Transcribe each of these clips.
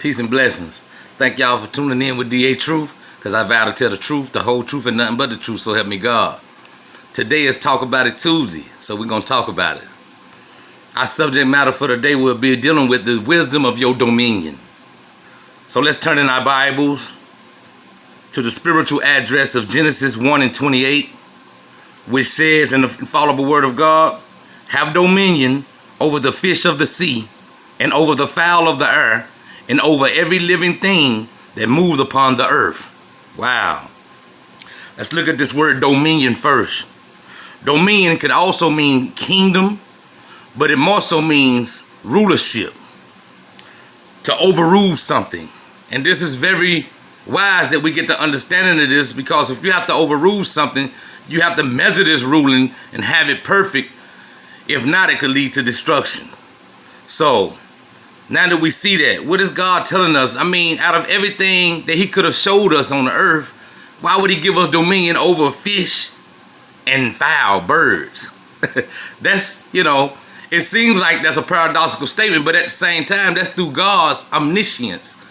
Peace and blessings. Thank y'all for tuning in with DA Truth, because I vow to tell the truth, the whole truth, and nothing but the truth, so help me God. Today is Talk About It Tuesday, so we're going to talk about it. Our subject matter for today will be dealing with the wisdom of your dominion. So let's turn in our Bibles to the spiritual address of Genesis 1:28, which says in the infallible word of God, have dominion over the fish of the sea, and over the fowl of the air, and over every living thing that moves upon the earth. Wow. Let's look at this word dominion first. Dominion could also mean kingdom, but it more so means rulership, to overrule something. And this is very wise that we get the understanding of this, because if you have to overrule something, you have to measure this ruling and have it perfect. If not, it could lead to destruction. So now that we see that, what is God telling us? I mean, out of everything that he could have showed us on the earth, why would he give us dominion over fish and fowl, birds? That's, it seems like that's a paradoxical statement, but at the same time, that's through God's omniscience.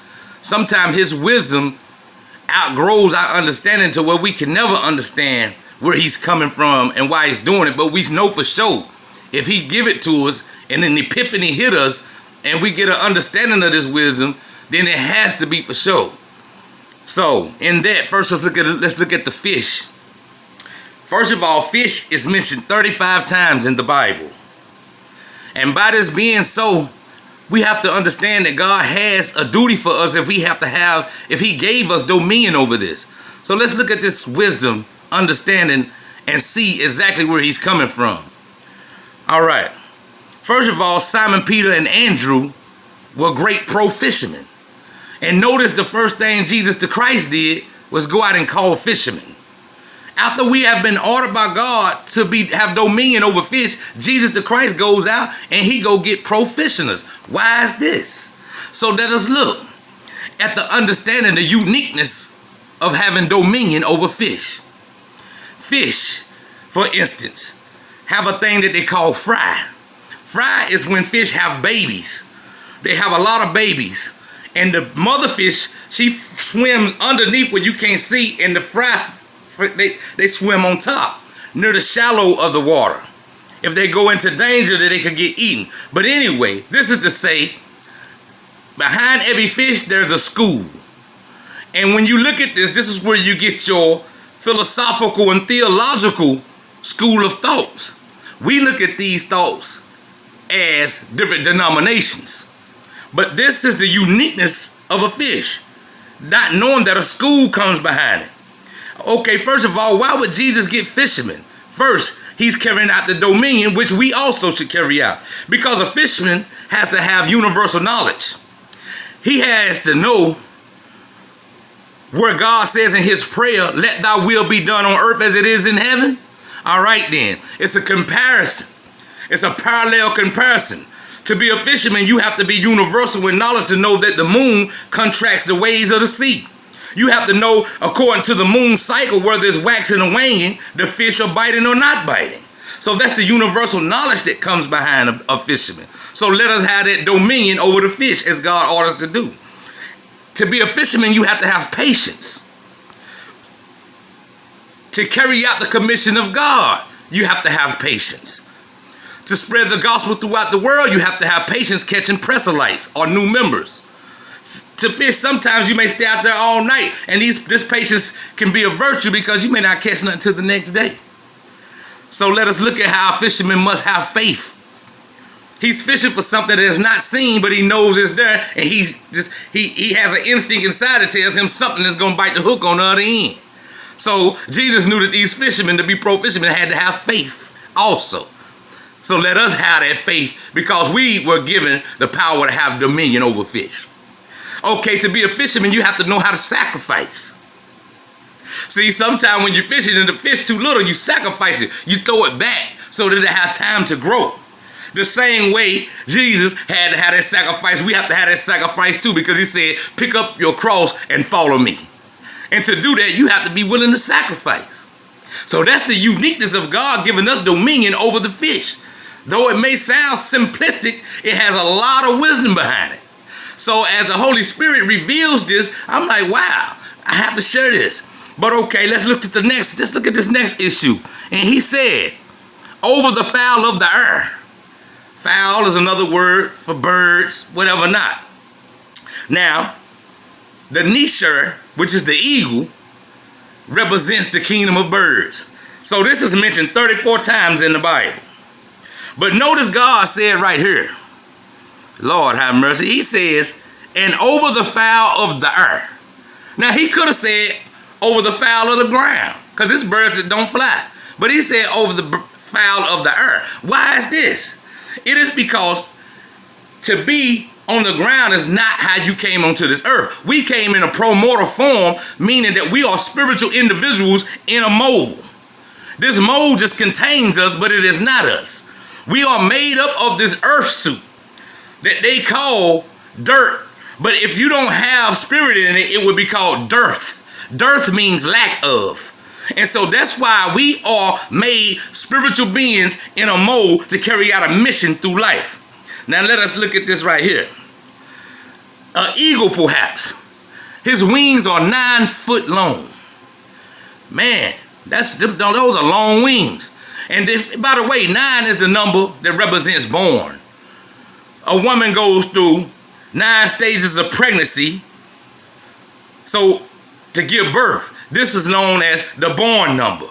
Sometimes his wisdom outgrows our understanding to where we can never understand where he's coming from and why he's doing it. But we know for sure, if he give it to us and an epiphany hit us and we get an understanding of this wisdom, then it has to be for sure. So in that, first let's look at the fish. First of all, fish is mentioned 35 times in the Bible. And by this being so, we have to understand that God has a duty for us if he gave us dominion over this. So let's look at this wisdom, understanding, and see exactly where he's coming from. All right. First of all, Simon Peter and Andrew were great pro fishermen. And notice the first thing Jesus the Christ did was go out and call fishermen. After we have been ordered by God to have dominion over fish, Jesus the Christ goes out and he go get pro-fisherers. Why is this? So let us look at the understanding, the uniqueness of having dominion over fish. Fish, for instance, have a thing that they call fry. Fry is when fish have babies. They have a lot of babies. And the mother fish, she swims underneath where you can't see, and the fry, they swim on top, near the shallow of the water. If they go into danger, that they could get eaten. But anyway, this is to say, behind every fish, there's a school. And when you look at this is where you get your philosophical and theological school of thoughts. We look at these thoughts as different denominations. But this is the uniqueness of a fish, not knowing that a school comes behind it. Okay, first of all, why would Jesus get fishermen? First, he's carrying out the dominion, which we also should carry out. Because a fisherman has to have universal knowledge. He has to know where God says in his prayer, let thy will be done on earth as it is in heaven. All right then, it's a comparison. It's a parallel comparison. To be a fisherman, you have to be universal in knowledge to know that the moon contracts the waves of the sea. You have to know, according to the moon cycle, whether it's waxing or waning, the fish are biting or not biting. So that's the universal knowledge that comes behind a fisherman. So let us have that dominion over the fish as God orders to do. To be a fisherman, you have to have patience. To carry out the commission of God, you have to have patience. To spread the gospel throughout the world, you have to have patience catching proselytes or new members. To fish, sometimes you may stay out there all night, and this patience can be a virtue because you may not catch nothing until the next day. So let us look at how a fisherman must have faith. He's fishing for something that is not seen, but he knows it's there, and he has an instinct inside that tells him something is going to bite the hook on the other end. So Jesus knew that these fishermen, to be pro-fishermen, had to have faith also. So let us have that faith, because we were given the power to have dominion over fish. Okay, to be a fisherman, you have to know how to sacrifice. See, sometimes when you're fishing and the fish too little, you sacrifice it. You throw it back so that it have time to grow. The same way Jesus had to have that sacrifice, we have to have that sacrifice too, because he said, pick up your cross and follow me. And to do that, you have to be willing to sacrifice. So that's the uniqueness of God giving us dominion over the fish. Though it may sound simplistic, it has a lot of wisdom behind it. So as the Holy Spirit reveals this, I'm like, wow, I have to share this. But okay, let's look at this next issue. And he said, over the fowl of the air. Fowl is another word for birds, whatever not. Now, the Nisher, which is the eagle, represents the kingdom of birds. So this is mentioned 34 times in the Bible. But notice God said right here, Lord have mercy, he says, and over the fowl of the air. Now he could have said over the fowl of the ground, because it's birds that don't fly. But he said over the fowl of the air. Why is this? It is because to be on the ground is not how you came onto this earth. We came in a pro-mortal form, meaning that we are spiritual individuals in a mold. This mold just contains us, but it is not us. We are made up of this earth suit that they call dirt. But if you don't have spirit in it, it would be called dearth. Dearth means lack of. And so that's why we are made spiritual beings in a mold to carry out a mission through life. Now let us look at this right here. An eagle, perhaps. His wings are 9 foot long. Man, those are long wings. And by the way, 9 is the number that represents born. A woman goes through 9 stages of pregnancy. So to give birth. This is known as the born number.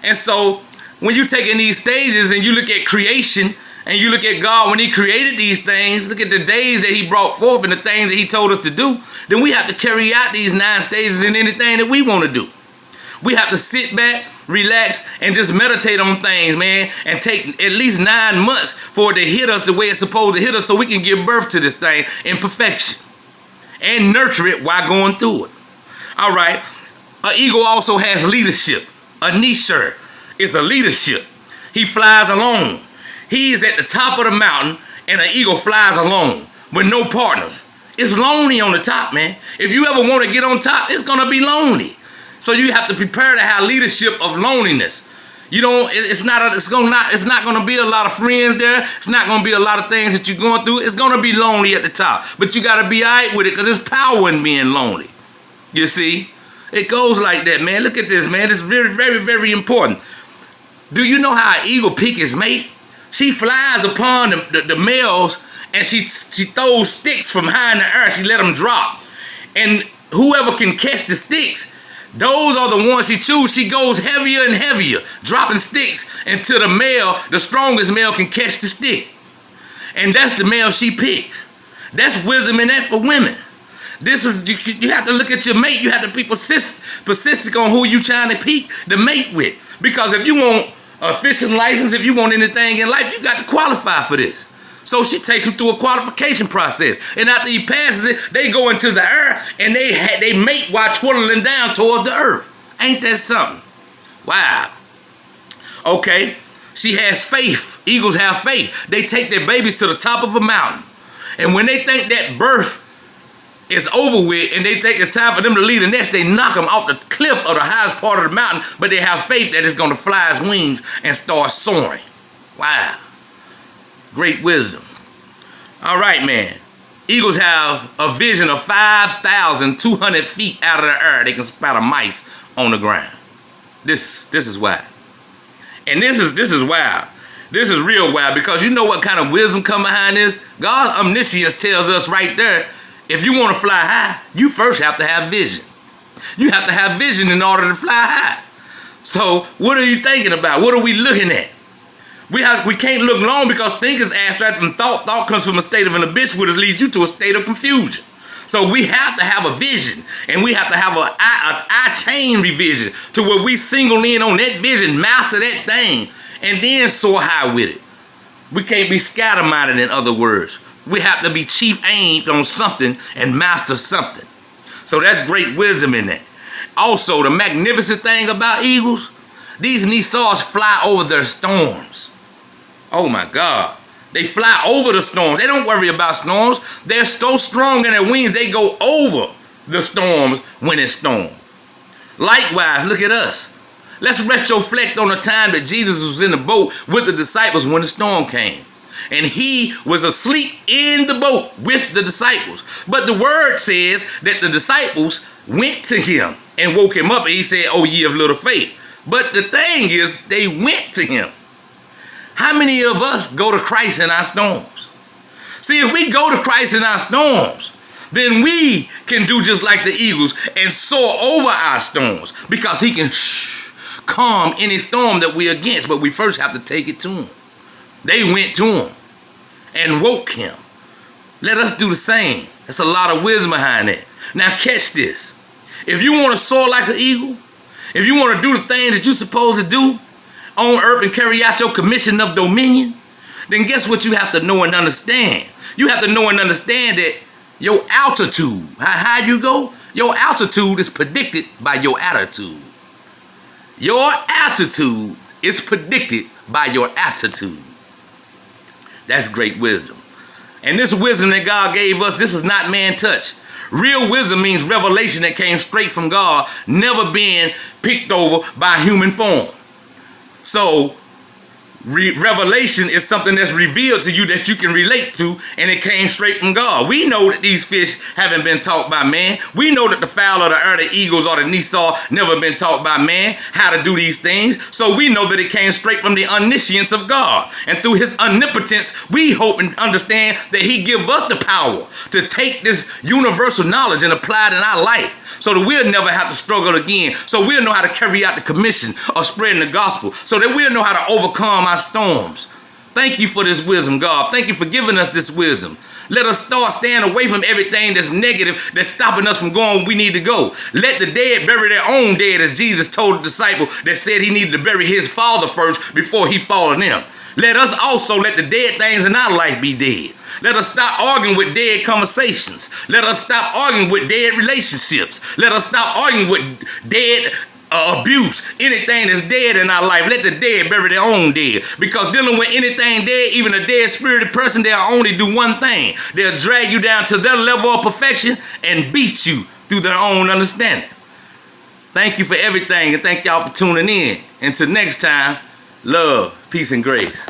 And so when you're taking these stages and you look at creation and you look at God when he created these things, look at the days that he brought forth and the things that he told us to do, then we have to carry out these 9 stages in anything that we want to do. We have to sit back, relax, and just meditate on things, man, and take at least 9 months for it to hit us the way it's supposed to hit us so we can give birth to this thing in perfection and nurture it while going through it. All right. An eagle also has leadership. A Nisher is a leadership. He flies alone. He is at the top of the mountain, and an eagle flies alone with no partners. It's lonely on the top, man. If you ever want to get on top, it's going to be lonely. So you have to prepare to have leadership of loneliness. You know, it's not going to be a lot of friends there. It's not going to be a lot of things that you're going through. It's going to be lonely at the top. But you got to be all right with it because there's power in being lonely. You see? It goes like that, man. Look at this, man. It's very, very, very important. Do you know how an eagle pick his mate? She flies upon the males and she throws sticks from high in the air. She let them drop. And whoever can catch the sticks, those are the ones she chooses. She goes heavier and heavier, dropping sticks until the strongest male can catch the stick. And that's the male she picks. That's wisdom in that for women. This is, you have to look at your mate. You have to be persistent on who you trying to pick the mate with. Because if you want a fishing license, if you want anything in life, you got to qualify for this. So she takes him through a qualification process. And after he passes it, they go into the air and they mate while twirling down towards the earth. Ain't that something? Wow. Okay. She has faith. Eagles have faith. They take their babies to the top of a mountain. And when they think that birth is over with and they think it's time for them to leave the nest, they knock them off the cliff of the highest part of the mountain, but they have faith that it's going to fly its wings and start soaring. Wow. Great wisdom. All right, man. Eagles have a vision of 5,200 feet out of the air. They can spot a mice on the ground. This is wild. And this is wild. This is real wild because you know what kind of wisdom come behind this? God's omniscience tells us right there, if you want to fly high, you first have to have vision. You have to have vision in order to fly high. So what are you thinking about? What are we looking at? We can't look long because thinking is abstract from thought. Thought comes from a state of an abyss, which leads you to a state of confusion. So we have to have a vision, and we have to have an eye chain revision to where we single in on that vision, master that thing, and then soar high with it. We can't be scatter-minded, in other words. We have to be chief aimed on something and master something. So that's great wisdom in that. Also, the magnificent thing about eagles, these Nisars fly over their storms. Oh my God. They fly over the storms. They don't worry about storms. They're so strong in their wings, they go over the storms when it's storm. Likewise, look at us. Let's retroflect on the time that Jesus was in the boat with the disciples when the storm came. and he was asleep in the boat with the disciples. But the word says that the disciples went to him and woke him up, and he said, "Oh, ye of little faith." But the thing is, they went to him. How many of us go to Christ in our storms? See, if we go to Christ in our storms, then we can do just like the eagles and soar over our storms, because he can calm any storm that we're against. But we first have to take it to him. They went to him and woke him. Let us do the same. That's a lot of wisdom behind that. Now catch this. If you want to soar like an eagle, if you want to do the things that you're supposed to do on earth and carry out your commission of dominion, then guess what you have to know and understand? You have to know and understand that your altitude, how you go, your altitude is predicted by your attitude. Your altitude is predicted by your attitude. That's great wisdom. And this wisdom that God gave us, this is not man touch. Real wisdom means revelation that came straight from God, never being picked over by human form. So revelation is something that's revealed to you that you can relate to, and it came straight from God. We know that these fish haven't been taught by man. We know that the fowl of the air, the eagles or the Nesau, never been taught by man how to do these things. So we know that it came straight from the omniscience of God. And through his omnipotence, we hope and understand that he give us the power to take this universal knowledge and apply it in our life, so that we'll never have to struggle again. So we'll know how to carry out the commission of spreading the gospel, so that we'll know how to overcome our storms. Thank you for this wisdom, God. Thank you for giving us this wisdom. Let us start staying away from everything that's negative, that's stopping us from going where we need to go. Let the dead bury their own dead, as Jesus told the disciple that said he needed to bury his father first before he followed him. Let us also let the dead things in our life be dead. Let us stop arguing with dead conversations. Let us stop arguing with dead relationships. Let us stop arguing with dead abuse. Anything that's dead in our life, let the dead bury their own dead. Because dealing with anything dead, even a dead spirited person, they'll only do one thing. They'll drag you down to their level of perfection and beat you through their own understanding. Thank you for everything, and thank y'all for tuning in. Until next time, love, peace, and grace.